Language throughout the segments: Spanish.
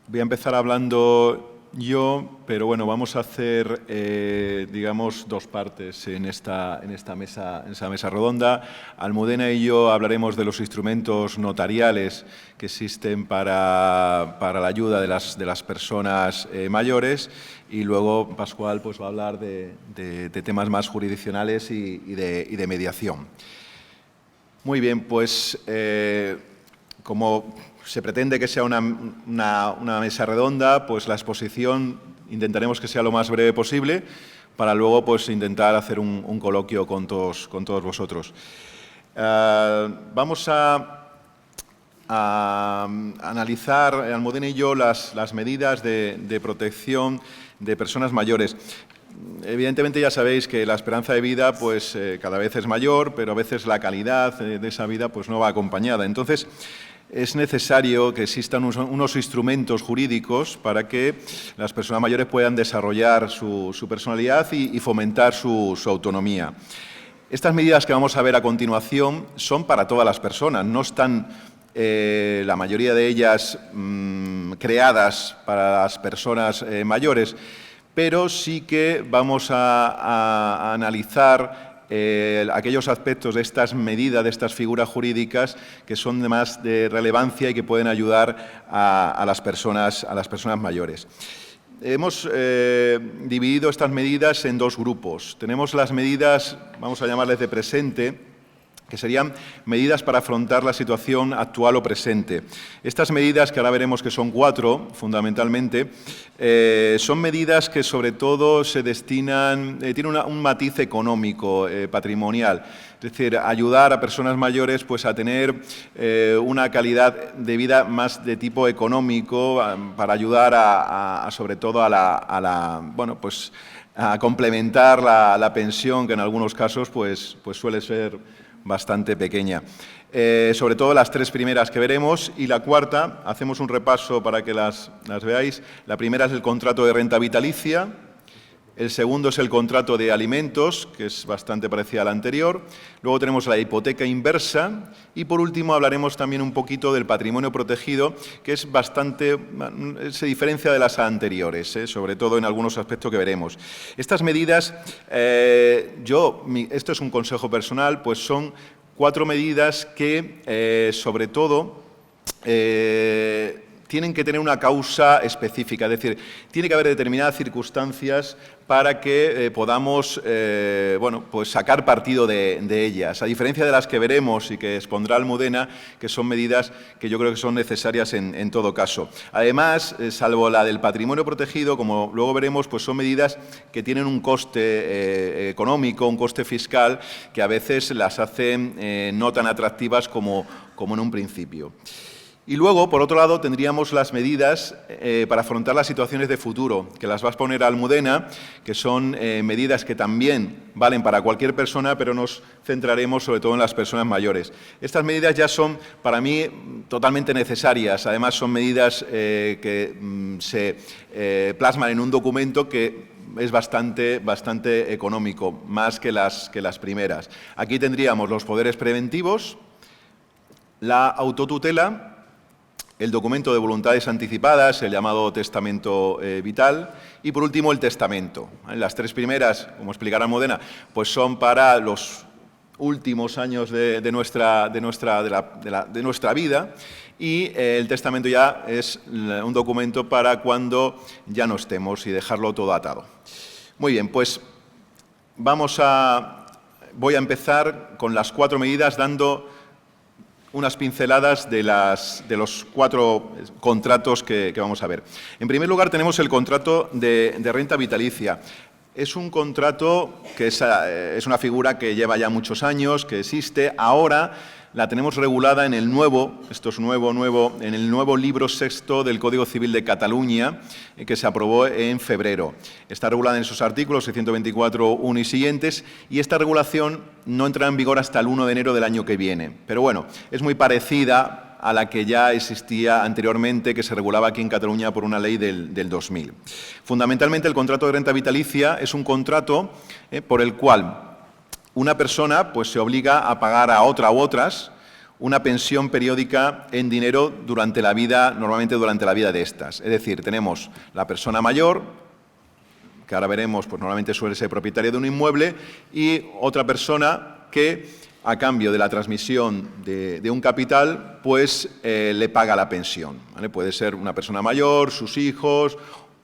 Voy a empezar hablando yo, pero bueno, vamos a hacer, digamos, dos partes en esta mesa redonda. Almudena y yo hablaremos de los instrumentos notariales que existen para la ayuda de las personas mayores, y luego Pascual pues, va a hablar de temas más jurisdiccionales y de mediación. Muy bien, pues como se pretende que sea una mesa redonda, pues la exposición intentaremos que sea lo más breve posible para luego pues, intentar hacer un coloquio con todos vosotros. Vamos a analizar, Almudena y yo, las medidas de protección de personas mayores. Evidentemente ya sabéis que la esperanza de vida pues, cada vez es mayor, pero a veces la calidad de esa vida pues, no va acompañada. Entonces, es necesario que existan unos instrumentos jurídicos para que las personas mayores puedan desarrollar su personalidad y fomentar su autonomía. Estas medidas que vamos a ver a continuación son para todas las personas, no están la mayoría de ellas creadas para las personas mayores, pero sí que vamos a analizar aquellos aspectos de estas medidas, de estas figuras jurídicas que son de más de relevancia y que pueden ayudar a las personas mayores. Hemos dividido estas medidas en dos grupos. Tenemos las medidas, vamos a llamarles de presente, que serían medidas para afrontar la situación actual o presente. Estas medidas, que ahora veremos que son 4, fundamentalmente, son medidas que sobre todo se destinan, tienen un matiz económico, patrimonial, es decir, ayudar a personas mayores pues, a tener una calidad de vida más de tipo económico, para ayudar sobre todo bueno, pues, a complementar la pensión, que en algunos casos pues suele ser bastante pequeña. Sobre todo las 3 primeras que veremos, y la cuarta, hacemos un repaso para que las veáis. La primera es el contrato de renta vitalicia, el segundo es el contrato de alimentos, que es bastante parecida al anterior, luego tenemos la hipoteca inversa, y por último hablaremos también un poquito del patrimonio protegido, que es se diferencia de las anteriores, sobre todo en algunos aspectos que veremos. Estas medidas, esto es un consejo personal, pues son 4 medidas que, sobre todo, tienen que tener una causa específica, es decir, tiene que haber determinadas circunstancias para que podamos bueno, pues sacar partido de ellas, a diferencia de las que veremos y que expondrá Almudena, que son medidas que yo creo que son necesarias en todo caso. Además, salvo la del patrimonio protegido, como luego veremos, pues son medidas que tienen un coste económico, un coste fiscal, que a veces las hacen no tan atractivas como en un principio. Y luego, por otro lado, tendríamos las medidas para afrontar las situaciones de futuro, que las va a exponer Almudena, que son medidas que también valen para cualquier persona, pero nos centraremos sobre todo en las personas mayores. Estas medidas ya son, para mí, totalmente necesarias. Además, son medidas que se plasman en un documento que es bastante económico, más que las primeras. Aquí tendríamos los poderes preventivos, la autotutela, el documento de voluntades anticipadas, el llamado testamento vital, y por último el testamento. Las 3 primeras, como explicará Almudena, pues son para los últimos años de nuestra vida, y el testamento ya es un documento para cuando ya no estemos y dejarlo todo atado. Muy bien, pues voy a empezar con las 4 medidas dando unas pinceladas de los 4 contratos que vamos a ver. En primer lugar, tenemos el contrato de renta vitalicia. Es un contrato que es una figura que lleva ya muchos años, que existe. Ahora la tenemos regulada en el nuevo, esto es nuevo, en el nuevo libro sexto del Código Civil de Cataluña, que se aprobó en febrero. Está regulada en sus artículos 624.1 y siguientes, y esta regulación no entrará en vigor hasta el 1 de enero del año que viene. Pero bueno, es muy parecida a la que ya existía anteriormente, que se regulaba aquí en Cataluña por una ley del 2000. Fundamentalmente, el contrato de renta vitalicia es un contrato por el cual una persona pues, se obliga a pagar a otra u otras una pensión periódica en dinero durante la vida, normalmente durante la vida de estas. Es decir, tenemos la persona mayor, que ahora veremos, pues normalmente suele ser propietaria de un inmueble, y otra persona que, a cambio de la transmisión de un capital, pues le paga la pensión, ¿vale? Puede ser una persona mayor, sus hijos,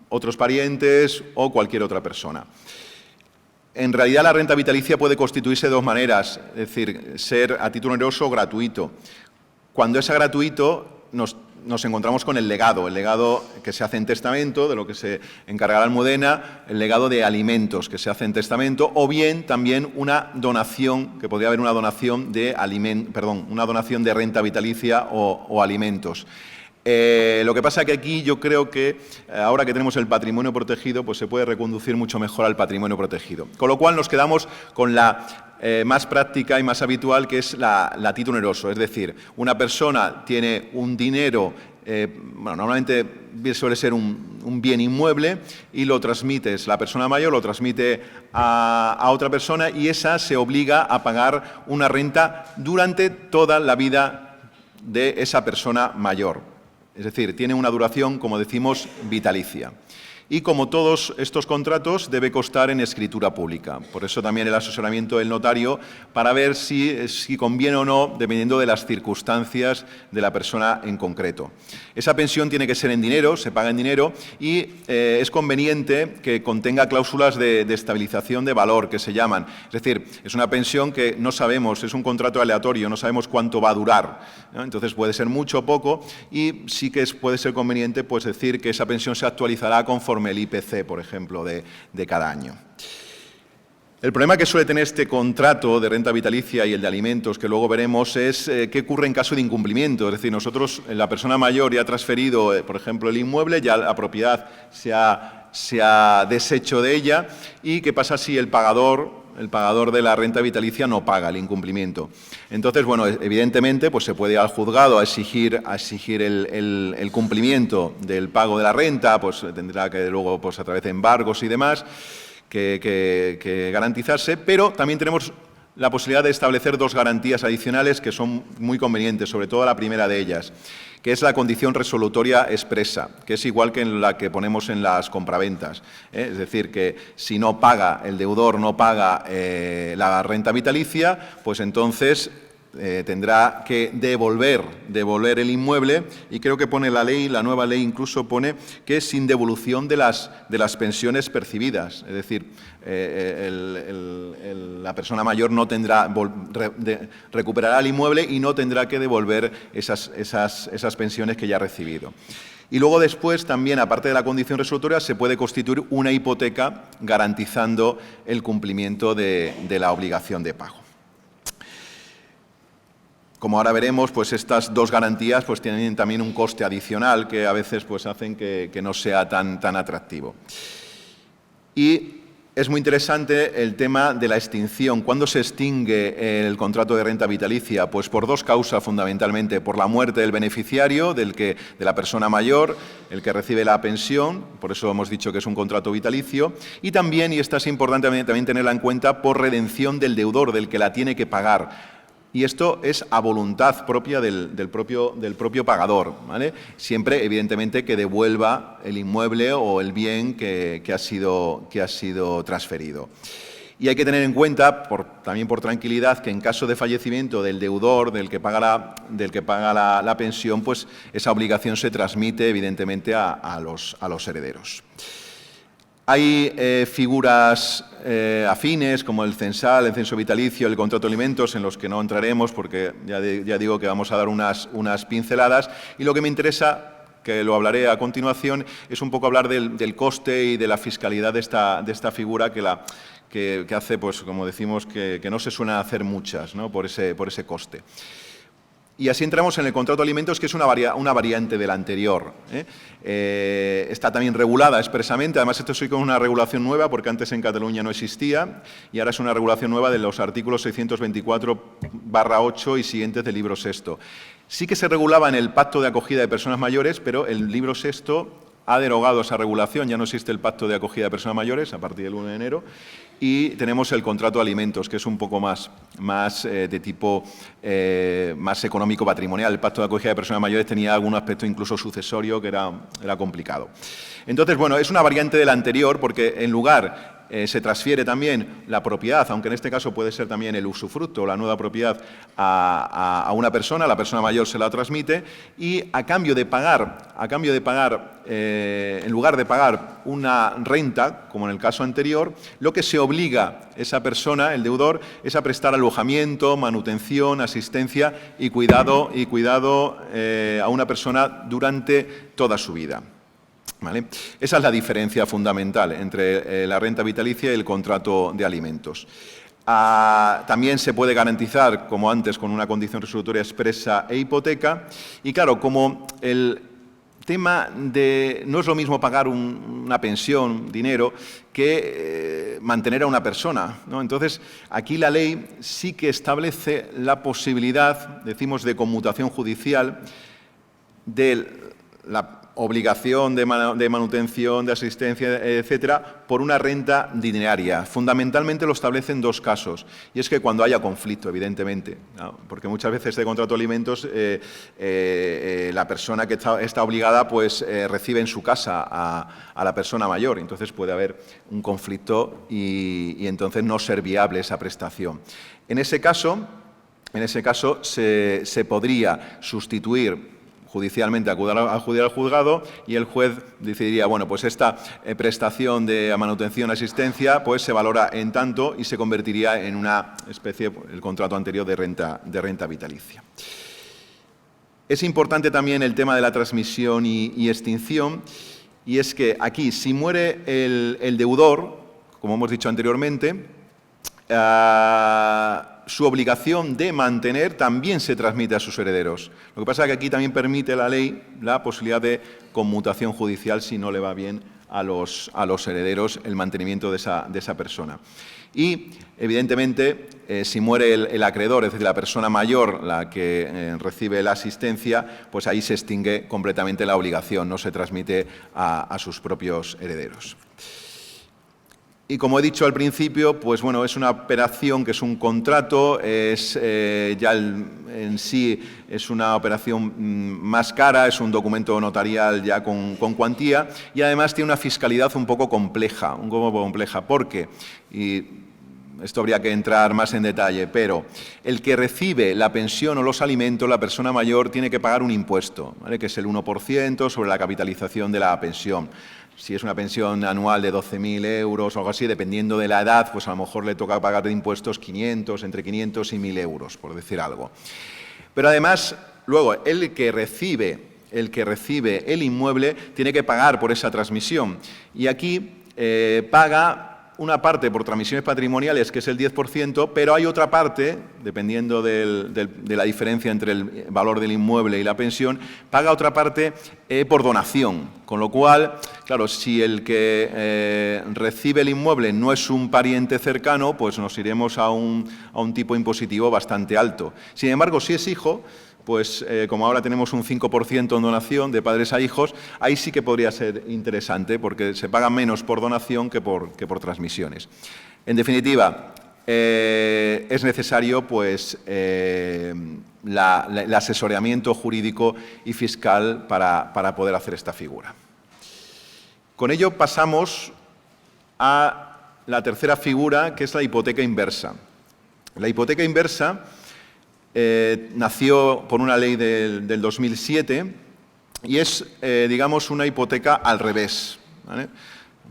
otros parientes o cualquier otra persona. En realidad, la renta vitalicia puede constituirse de dos maneras, es decir, ser a título oneroso o gratuito. Cuando es a gratuito, nos encontramos con el legado que se hace en testamento, de lo que se encarga la Almudena, el legado de alimentos que se hace en testamento, o bien también una donación, que podría haber una donación de renta vitalicia o alimentos. Lo que pasa es que aquí yo creo que ahora que tenemos el patrimonio protegido, pues se puede reconducir mucho mejor al patrimonio protegido. Con lo cual nos quedamos con la más práctica y más habitual, que es la título oneroso. Es decir, una persona tiene un dinero, normalmente suele ser un bien inmueble, y lo transmites, la persona mayor lo transmite a otra persona, y esa se obliga a pagar una renta durante toda la vida de esa persona mayor. Es decir, tiene una duración, como decimos, vitalicia. Y como todos estos contratos, debe constar en escritura pública. Por eso también el asesoramiento del notario, para ver si conviene o no, dependiendo de las circunstancias de la persona en concreto. Esa pensión tiene que ser en dinero, se paga en dinero, y es conveniente que contenga cláusulas de estabilización de valor, que se llaman. Es decir, es una pensión que no sabemos, es un contrato aleatorio, no sabemos cuánto va a durar, ¿no? Entonces puede ser mucho o poco, y sí que puede ser conveniente, pues, decir que esa pensión se actualizará conforme el IPC, por ejemplo, de cada año. El problema que suele tener este contrato de renta vitalicia y el de alimentos, que luego veremos, es qué ocurre en caso de incumplimiento. Es decir, nosotros, la persona mayor ya ha transferido, por ejemplo, el inmueble, ya la propiedad se ha deshecho de ella, y qué pasa si el pagador de la renta vitalicia no paga el incumplimiento. Entonces, bueno, evidentemente, pues se puede ir al juzgado a exigir el cumplimiento del pago de la renta, pues tendrá que luego, pues a través de embargos y demás, que garantizarse, pero también tenemos la posibilidad de establecer dos garantías adicionales que son muy convenientes, sobre todo la primera de ellas, que es la condición resolutoria expresa, que es igual que en la que ponemos en las compraventas. Es decir, que si no paga, el deudor no paga la renta vitalicia, pues entonces tendrá que devolver el inmueble, y creo que pone la ley, la nueva ley incluso pone que es sin devolución de las pensiones percibidas. Es decir, la persona mayor no tendrá, recuperará el inmueble y no tendrá que devolver esas pensiones que ya ha recibido. Y luego después también, aparte de la condición resolutoria, se puede constituir una hipoteca garantizando el cumplimiento de la obligación de pago. Como ahora veremos, pues estas dos garantías pues tienen también un coste adicional que a veces pues hacen que no sea tan atractivo. Y es muy interesante el tema de la extinción. ¿Cuándo se extingue el contrato de renta vitalicia? Pues por dos causas fundamentalmente: por la muerte del beneficiario, de la persona mayor, el que recibe la pensión, por eso hemos dicho que es un contrato vitalicio, y también, y esta es importante también tenerla en cuenta, por redención del deudor, del que la tiene que pagar. Y esto es a voluntad propia del propio pagador, ¿vale? Siempre, evidentemente, que devuelva el inmueble o el bien que ha sido transferido. Y hay que tener en cuenta, también por tranquilidad, que en caso de fallecimiento del deudor, del que paga la pensión, pues esa obligación se transmite, evidentemente, a los herederos. Hay figuras afines, como el censal, el censo vitalicio, el contrato de alimentos, en los que no entraremos porque ya digo que vamos a dar unas pinceladas. Y lo que me interesa, que lo hablaré a continuación, es un poco hablar del coste y de la fiscalidad de esta figura que hace, pues como decimos, que no se suelen hacer muchas, ¿no?, por ese coste. Y así entramos en el contrato de alimentos, que es una variante de la anterior. Está también regulada expresamente, además esto soy con una regulación nueva, porque antes en Cataluña no existía, y ahora es una regulación nueva de los artículos 624/8 y siguientes del libro sexto. Sí que se regulaba en el Pacto de Acogida de Personas Mayores, pero el libro sexto ha derogado esa regulación, ya no existe el pacto de acogida de personas mayores a partir del 1 de enero, y tenemos el contrato de alimentos, que es un poco más de tipo más económico-patrimonial. El pacto de acogida de personas mayores tenía algún aspecto incluso sucesorio que era complicado. Entonces, bueno, es una variante del anterior porque en lugar se transfiere también la propiedad, aunque en este caso puede ser también el usufructo o la nueva propiedad a una persona, la persona mayor se la transmite y a cambio de pagar, en lugar de pagar una renta, como en el caso anterior, lo que se obliga esa persona, el deudor, es a prestar alojamiento, manutención, asistencia y cuidado a una persona durante toda su vida. ¿Vale? Esa es la diferencia fundamental entre la renta vitalicia y el contrato de alimentos. También se puede garantizar, como antes, con una condición resolutoria expresa e hipoteca. Y claro, como el tema de no es lo mismo pagar una pensión, dinero, que mantener a una persona, ¿no? Entonces, aquí la ley sí que establece la posibilidad, decimos, de conmutación judicial de la obligación de manutención, de asistencia, etcétera, por una renta dinearia. Fundamentalmente lo establecen dos casos, y es que cuando haya conflicto, evidentemente, ¿no? Porque muchas veces este contrato de alimentos, la persona que está obligada, pues recibe en su casa a la persona mayor, entonces puede haber un conflicto y entonces no ser viable esa prestación. En ese caso se podría sustituir judicialmente, acudir al juzgado y el juez decidiría, bueno, pues esta prestación de manutención y asistencia pues se valora en tanto y se convertiría en una especie, el contrato anterior de renta vitalicia. Es importante también el tema de la transmisión y extinción, y es que aquí, si muere el deudor, como hemos dicho anteriormente, su obligación de mantener también se transmite a sus herederos. Lo que pasa es que aquí también permite la ley la posibilidad de conmutación judicial si no le va bien a los herederos el mantenimiento de esa persona. Y, evidentemente, si muere el acreedor, es decir, la persona mayor, la que recibe la asistencia, pues ahí se extingue completamente la obligación, no se transmite a sus propios herederos. Y como he dicho al principio, pues bueno, es una operación que es un contrato, en sí es una operación más cara, es un documento notarial ya con cuantía y además tiene una fiscalidad un poco compleja, porque, y esto habría que entrar más en detalle, pero el que recibe la pensión o los alimentos, la persona mayor, tiene que pagar un impuesto, ¿vale?, que es el 1% sobre la capitalización de la pensión. Si es una pensión anual de 12.000 euros o algo así, dependiendo de la edad, pues a lo mejor le toca pagar de impuestos entre 500 y 1.000 euros, por decir algo. Pero además, luego, el que recibe el inmueble tiene que pagar por esa transmisión. Y aquí paga una parte por transmisiones patrimoniales, que es el 10%, pero hay otra parte, dependiendo de la diferencia entre el valor del inmueble y la pensión, paga otra parte por donación. Con lo cual, claro, si el que recibe el inmueble no es un pariente cercano, pues nos iremos a un tipo impositivo bastante alto. Sin embargo, si es hijo, pues como ahora tenemos un 5% en donación de padres a hijos, ahí sí que podría ser interesante porque se paga menos por donación que por transmisiones. En definitiva, es necesario pues, el asesoramiento jurídico y fiscal para poder hacer esta figura. Con ello pasamos a la tercera figura, que es la hipoteca inversa. La hipoteca inversa nació por una ley del 2007 y es, digamos, una hipoteca al revés, ¿vale?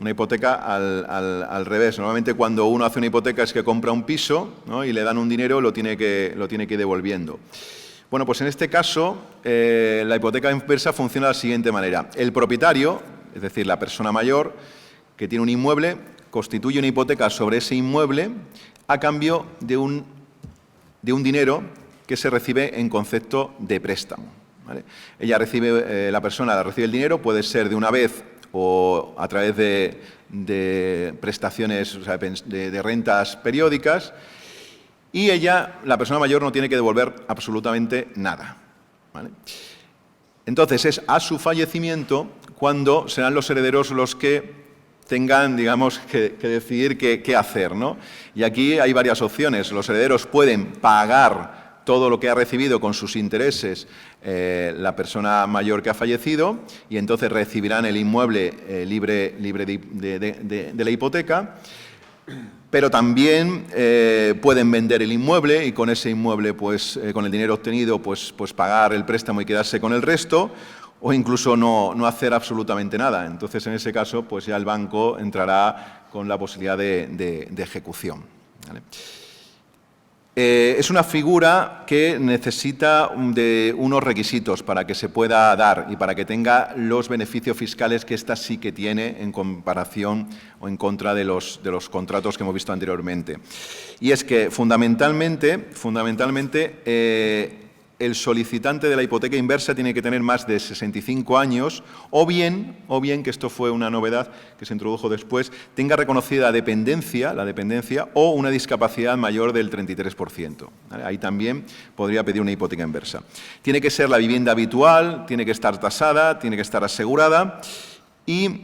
Una hipoteca al revés. Normalmente cuando uno hace una hipoteca es que compra un piso, ¿no?, y le dan un dinero, lo tiene que ir devolviendo. Bueno, pues en este caso la hipoteca inversa funciona de la siguiente manera. El propietario, es decir, la persona mayor que tiene un inmueble, constituye una hipoteca sobre ese inmueble a cambio de un dinero que se recibe en concepto de préstamo, ¿vale? La persona recibe el dinero, puede ser de una vez o a través de prestaciones, o sea, de rentas periódicas, y la persona mayor, no tiene que devolver absolutamente nada, ¿vale? Entonces, es a su fallecimiento cuando serán los herederos los que tengan, digamos, que decidir qué hacer, ¿no? Y aquí hay varias opciones. Los herederos pueden pagar todo lo que ha recibido con sus intereses la persona mayor que ha fallecido y entonces recibirán el inmueble libre de la hipoteca, pero también pueden vender el inmueble y con ese inmueble, pues, con el dinero obtenido, pues pagar el préstamo y quedarse con el resto, o incluso no hacer absolutamente nada. Entonces, en ese caso, pues ya el banco entrará con la posibilidad de ejecución, ¿vale? Es una figura que necesita de unos requisitos para que se pueda dar y para que tenga los beneficios fiscales que ésta sí que tiene en comparación o en contra de los contratos que hemos visto anteriormente. Y es que, fundamentalmente, el solicitante de la hipoteca inversa tiene que tener más de 65 años o bien, que esto fue una novedad que se introdujo después, tenga reconocida la dependencia o una discapacidad mayor del 33%. ¿Vale? Ahí también podría pedir una hipoteca inversa. Tiene que ser la vivienda habitual, tiene que estar tasada, tiene que estar asegurada y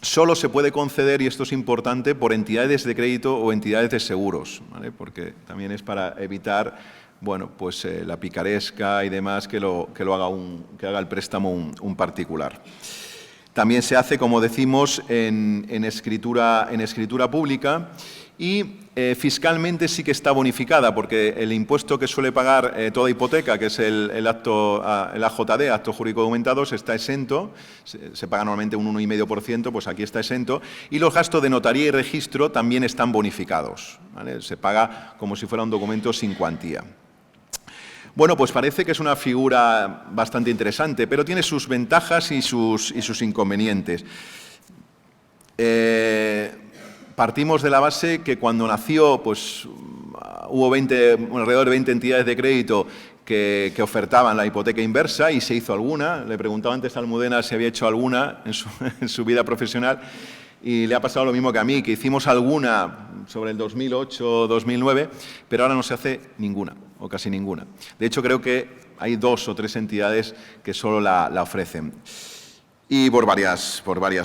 solo se puede conceder, y esto es importante, por entidades de crédito o entidades de seguros, ¿vale? Porque también es para evitar, bueno, pues la picaresca y demás que haga el préstamo un particular. También se hace, como decimos, en escritura pública y fiscalmente sí que está bonificada, porque el impuesto que suele pagar toda hipoteca, que es el AJD, acto jurídico documentado, está exento, se paga normalmente un 1,5%, pues aquí está exento, y los gastos de notaría y registro también están bonificados, ¿vale? Se paga como si fuera un documento sin cuantía. Bueno, pues parece que es una figura bastante interesante, pero tiene sus ventajas y sus inconvenientes. Partimos de la base que cuando nació, pues hubo alrededor de 20 entidades de crédito que ofertaban la hipoteca inversa y se hizo alguna. Le preguntaba antes a Almudena si había hecho alguna en su vida profesional y le ha pasado lo mismo que a mí, que hicimos alguna sobre el 2008 o 2009, pero ahora no se hace ninguna o casi ninguna. De hecho, creo que hay 2 o 3 entidades que solo la ofrecen. Y por varias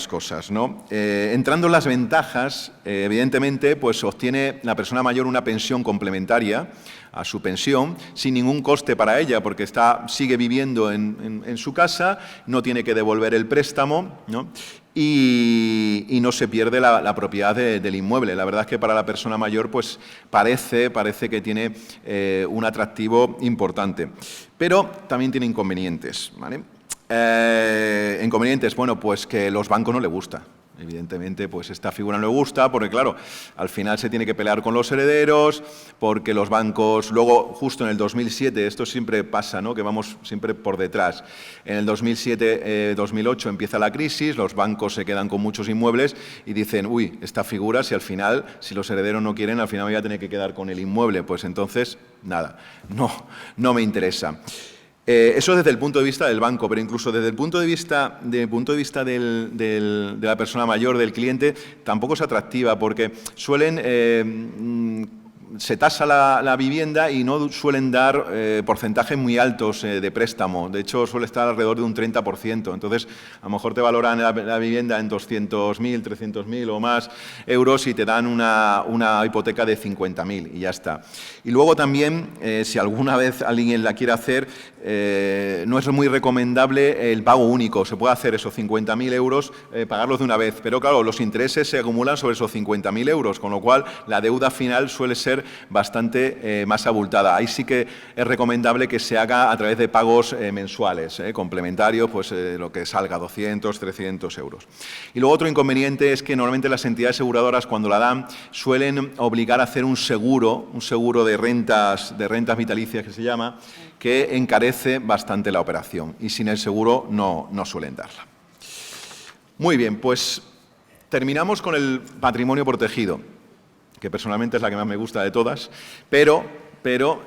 cosas, ¿no? Entrando en las ventajas, evidentemente, pues obtiene la persona mayor una pensión complementaria a su pensión, sin ningún coste para ella, porque sigue viviendo en su casa, no tiene que devolver el préstamo, ¿no? Y no se pierde la propiedad del inmueble. La verdad es que para la persona mayor pues parece que tiene un atractivo importante, pero también tiene inconvenientes, ¿vale? Inconvenientes, bueno, pues que los bancos no le gusta. Evidentemente, pues esta figura no le gusta porque, claro, al final se tiene que pelear con los herederos, porque los bancos, luego, justo en el 2007, esto siempre pasa, ¿no?, que vamos siempre por detrás. En el 2007-2008 empieza la crisis, los bancos se quedan con muchos inmuebles y dicen, uy, esta figura, si los herederos no quieren, al final me voy a tener que quedar con el inmueble. Pues entonces, nada, no me interesa. Eso desde el punto de vista del banco, pero incluso desde el punto de vista de la persona mayor, del cliente, tampoco es atractiva porque se tasa la vivienda y no suelen dar porcentajes muy altos de préstamo. De hecho, suele estar alrededor de un 30%. Entonces, a lo mejor te valoran la vivienda en 200.000, 300.000 o más euros y te dan una hipoteca de 50.000 y ya está. Y luego también, si alguna vez alguien la quiere hacer, no es muy recomendable el pago único. Se puede hacer esos 50.000 euros, pagarlos de una vez. Pero claro, los intereses se acumulan sobre esos 50.000 euros, con lo cual la deuda final suele ser bastante más abultada. Ahí sí que es recomendable que se haga a través de pagos mensuales, complementarios, pues lo que salga, 200, 300 euros. Y luego otro inconveniente es que normalmente las entidades aseguradoras, cuando la dan, suelen obligar a hacer un seguro de rentas vitalicias que se llama, que encarece bastante la operación y sin el seguro no suelen darla. Muy bien, pues terminamos con el patrimonio protegido, que personalmente es la que más me gusta de todas, pero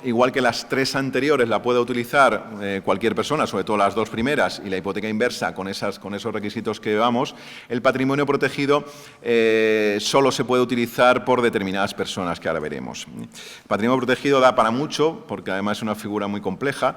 igual que las 3 anteriores la puede utilizar cualquier persona, sobre todo las 2 primeras, y la hipoteca inversa con esos requisitos que llevamos, el patrimonio protegido solo se puede utilizar por determinadas personas, que ahora veremos. El patrimonio protegido da para mucho, porque además es una figura muy compleja.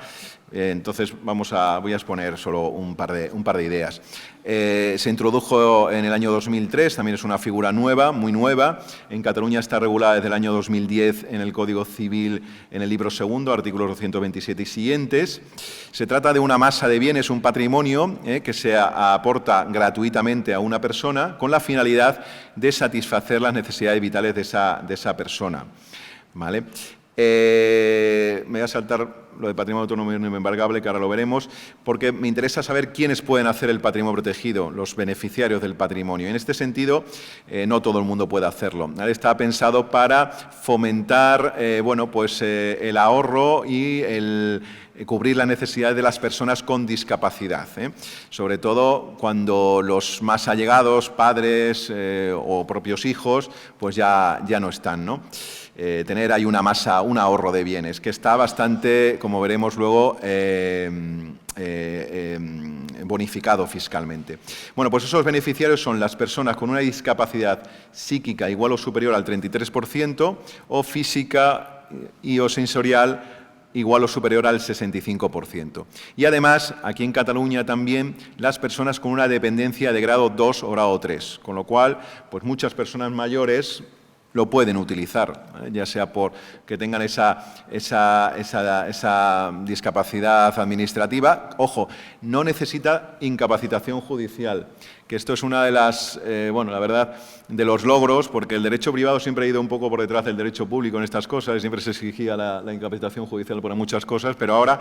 Entonces voy a exponer solo un par de ideas. Se introdujo en el año 2003, también es una figura nueva, muy nueva. En Cataluña está regulada desde el año 2010 en el Código Civil, en el libro segundo, artículos 227 y siguientes. Se trata de una masa de bienes, un patrimonio que se aporta gratuitamente a una persona con la finalidad de satisfacer las necesidades vitales de esa persona. ¿Vale? Me voy a saltar lo de patrimonio autónomo y no embargable, que ahora lo veremos, porque me interesa saber quiénes pueden hacer el patrimonio protegido, los beneficiarios del patrimonio. En este sentido, no todo el mundo puede hacerlo. Está pensado para fomentar el ahorro y cubrir las necesidades de las personas con discapacidad, sobre todo cuando los más allegados, padres o propios hijos, pues ya no están, ¿no? Tener ahí una masa, un ahorro de bienes, que está bastante, como veremos luego, bonificado fiscalmente. Bueno, pues esos beneficiarios son las personas con una discapacidad psíquica igual o superior al 33% o física y o sensorial igual o superior al 65%. Y además, aquí en Cataluña también, las personas con una dependencia de grado 2 o grado 3, con lo cual, pues muchas personas mayores lo pueden utilizar, ya sea porque tengan esa discapacidad administrativa. Ojo, no necesita incapacitación judicial, que esto es una de las, la verdad, de los logros, porque el derecho privado siempre ha ido un poco por detrás del derecho público en estas cosas, siempre se exigía la incapacitación judicial para muchas cosas, pero ahora,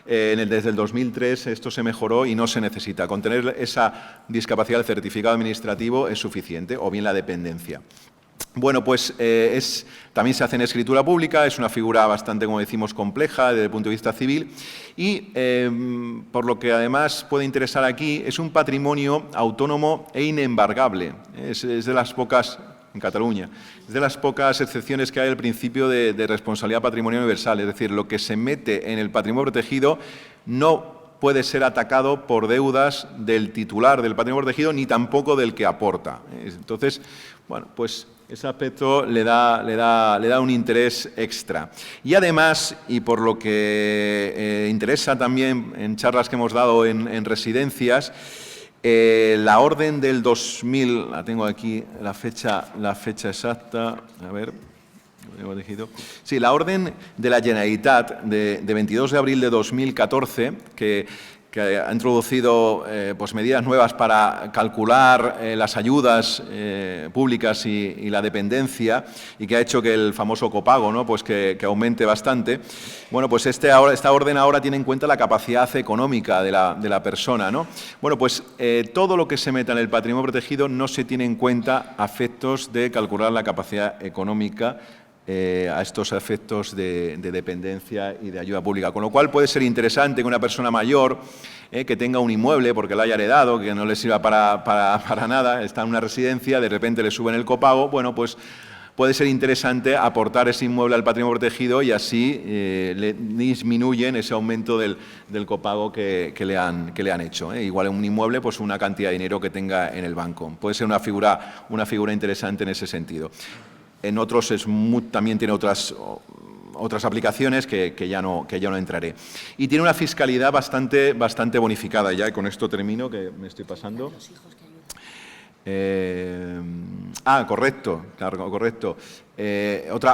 desde el 2003, esto se mejoró y no se necesita. Con tener esa discapacidad, el certificado administrativo es suficiente, o bien la dependencia. Bueno, pues también se hace en escritura pública, es una figura bastante, como decimos, compleja desde el punto de vista civil y, por lo que además puede interesar aquí, es un patrimonio autónomo e inembargable. Es de las pocas, en Cataluña, es de las pocas excepciones que hay al principio de responsabilidad patrimonial universal, es decir, lo que se mete en el patrimonio protegido no puede ser atacado por deudas del titular del patrimonio protegido ni tampoco del que aporta. Entonces, bueno, pues ese aspecto le da un interés extra. Y además, y por lo que interesa también en charlas que hemos dado en residencias, la orden del 2000, la tengo aquí, la fecha exacta, a ver. Sí, la orden de la Generalitat de 22 de abril de 2014, que ha introducido medidas nuevas para calcular las ayudas públicas y la dependencia y que ha hecho que el famoso copago, ¿no? Pues que aumente bastante. Bueno, pues esta orden ahora tiene en cuenta la capacidad económica de la persona, ¿no? Bueno, pues todo lo que se meta en el patrimonio protegido no se tiene en cuenta a efectos de calcular la capacidad económica a estos efectos de dependencia y de ayuda pública. Con lo cual puede ser interesante que una persona mayor que tenga un inmueble porque lo haya heredado, que no le sirva para nada, está en una residencia, de repente le suben el copago, bueno, pues puede ser interesante aportar ese inmueble al patrimonio protegido y así le disminuyen ese aumento del copago que le han hecho. Igual en un inmueble, pues una cantidad de dinero que tenga en el banco. Puede ser una figura interesante en ese sentido. En otros también tiene otras aplicaciones que ya no entraré. Y tiene una fiscalidad bastante bonificada. Ya con esto termino, que me estoy pasando. Los hijos que ayudan. Correcto.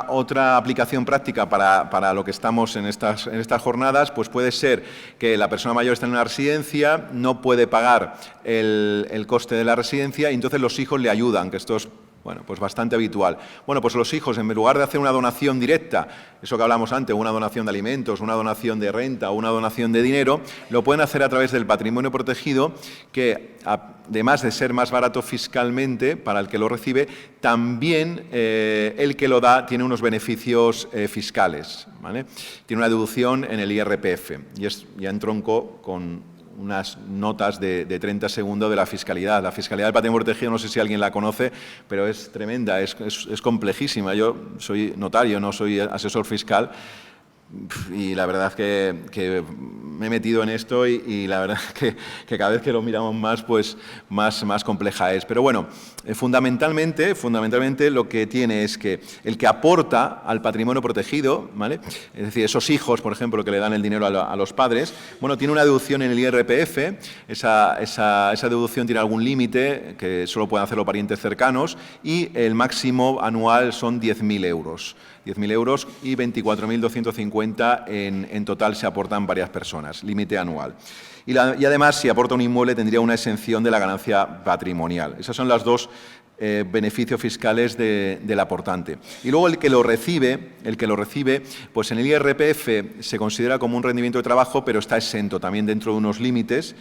Otra aplicación práctica para lo que estamos en estas jornadas, pues puede ser que la persona mayor está en una residencia, no puede pagar el coste de la residencia y entonces los hijos le ayudan, que esto es pues bastante habitual. Bueno, pues los hijos, en lugar de hacer una donación directa, eso que hablamos antes, una donación de alimentos, una donación de renta o una donación de dinero, lo pueden hacer a través del patrimonio protegido, que además de ser más barato fiscalmente para el que lo recibe, también el que lo da tiene unos beneficios fiscales, ¿vale? Tiene una deducción en el IRPF y es ya en tronco con unas notas de 30 segundos de la fiscalidad. La fiscalidad del patrimonio protegido, no sé si alguien la conoce, pero es tremenda, es complejísima. Yo soy notario, no soy asesor fiscal, y la verdad que me he metido en esto y la verdad que cada vez que lo miramos más, pues más compleja es. Pero bueno, fundamentalmente lo que tiene es que el que aporta al patrimonio protegido, ¿vale? Es decir, esos hijos, por ejemplo, que le dan el dinero a los padres, bueno, tiene una deducción en el IRPF, esa deducción tiene algún límite, que solo pueden hacerlo parientes cercanos, y el máximo anual son 10.000 euros. 10.000 euros y 24.250 en total se aportan varias personas, límite anual. Y además, si aporta un inmueble, tendría una exención de la ganancia patrimonial. Esos son los dos beneficios fiscales del aportante. Y luego el que lo recibe, pues en el IRPF se considera como un rendimiento de trabajo, pero está exento también dentro de unos límites.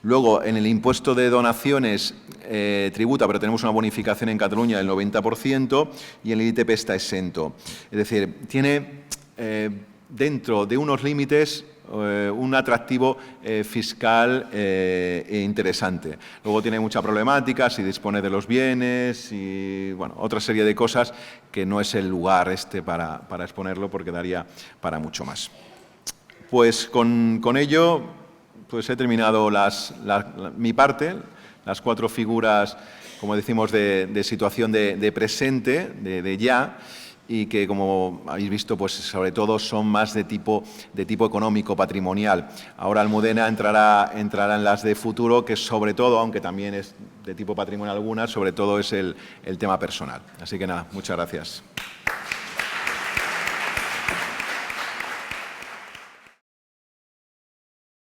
Luego, en el impuesto de donaciones tributa, pero tenemos una bonificación en Cataluña del 90% y en el ITP está exento. Es decir, tiene dentro de unos límites un atractivo fiscal interesante. Luego tiene mucha problemática, si dispone de los bienes y bueno, otra serie de cosas que no es el lugar para exponerlo porque daría para mucho más. Pues con ello pues he terminado mi parte, las 4 figuras, como decimos, de situación de presente, de ya, y que, como habéis visto, pues sobre todo son más de tipo económico, patrimonial. Ahora Almudena entrará en las de futuro, que sobre todo, aunque también es de tipo patrimonial algunas, sobre todo es el tema personal. Así que nada, muchas gracias.